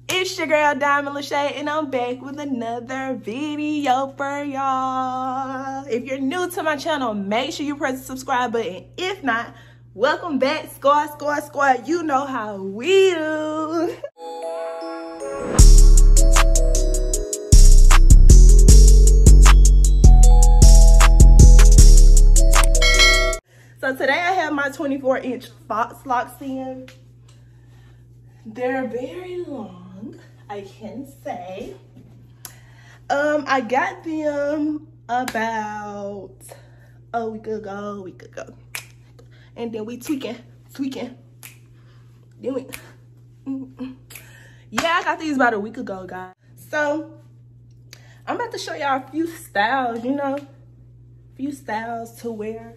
It's your girl Dime.lashayy, and I'm back with another video for y'all. If you're new to my channel, make sure you press the subscribe button. If not, welcome back, squad. You know how we do. So today I have my 24-inch Locs in. They're very long, I can say. I got them about a week ago. And then we tweaking. Then we, yeah, I got these about a week ago, guys. So I'm about to show y'all a few styles, to wear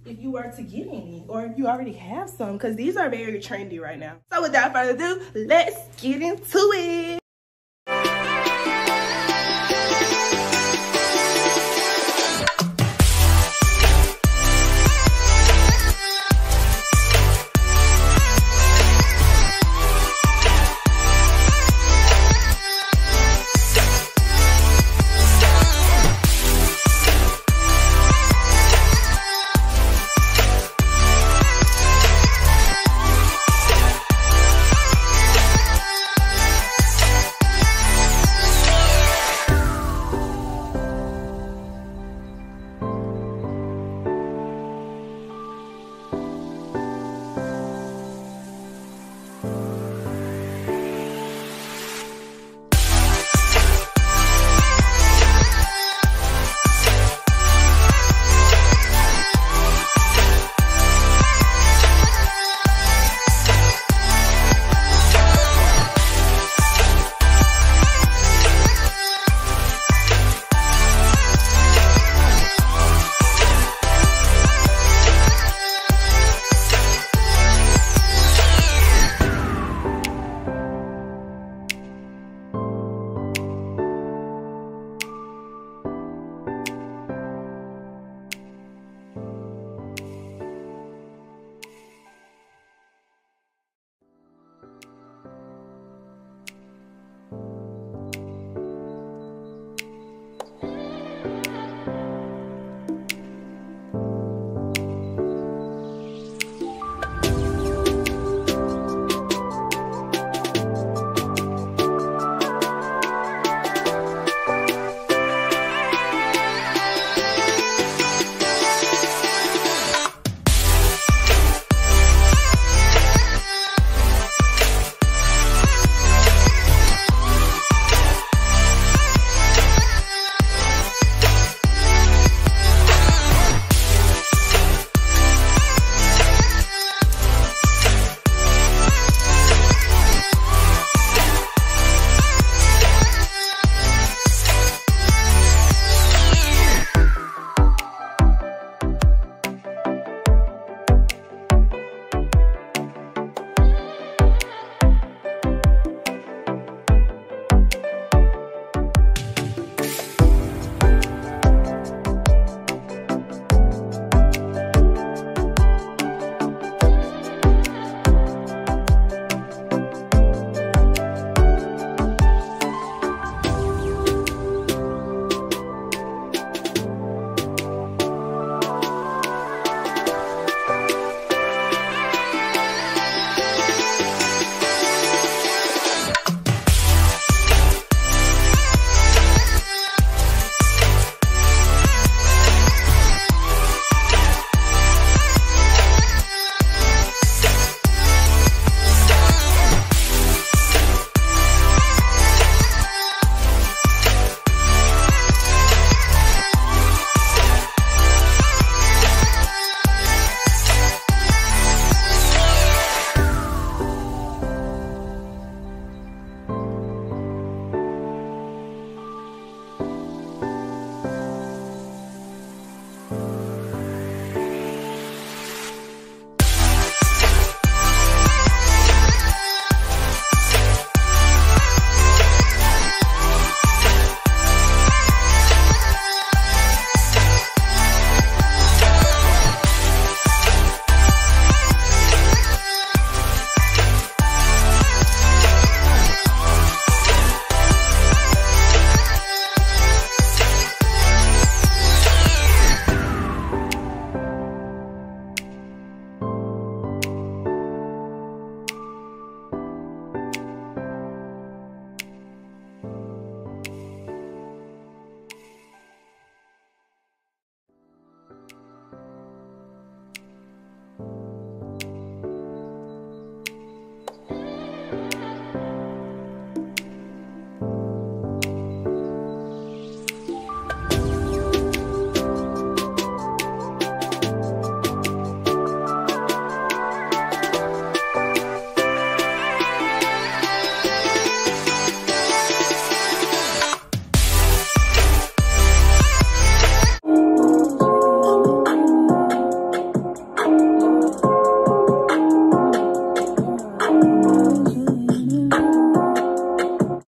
if you were to get any, or if you already have some, because these are very trendy right now. So without further ado, let's get into it.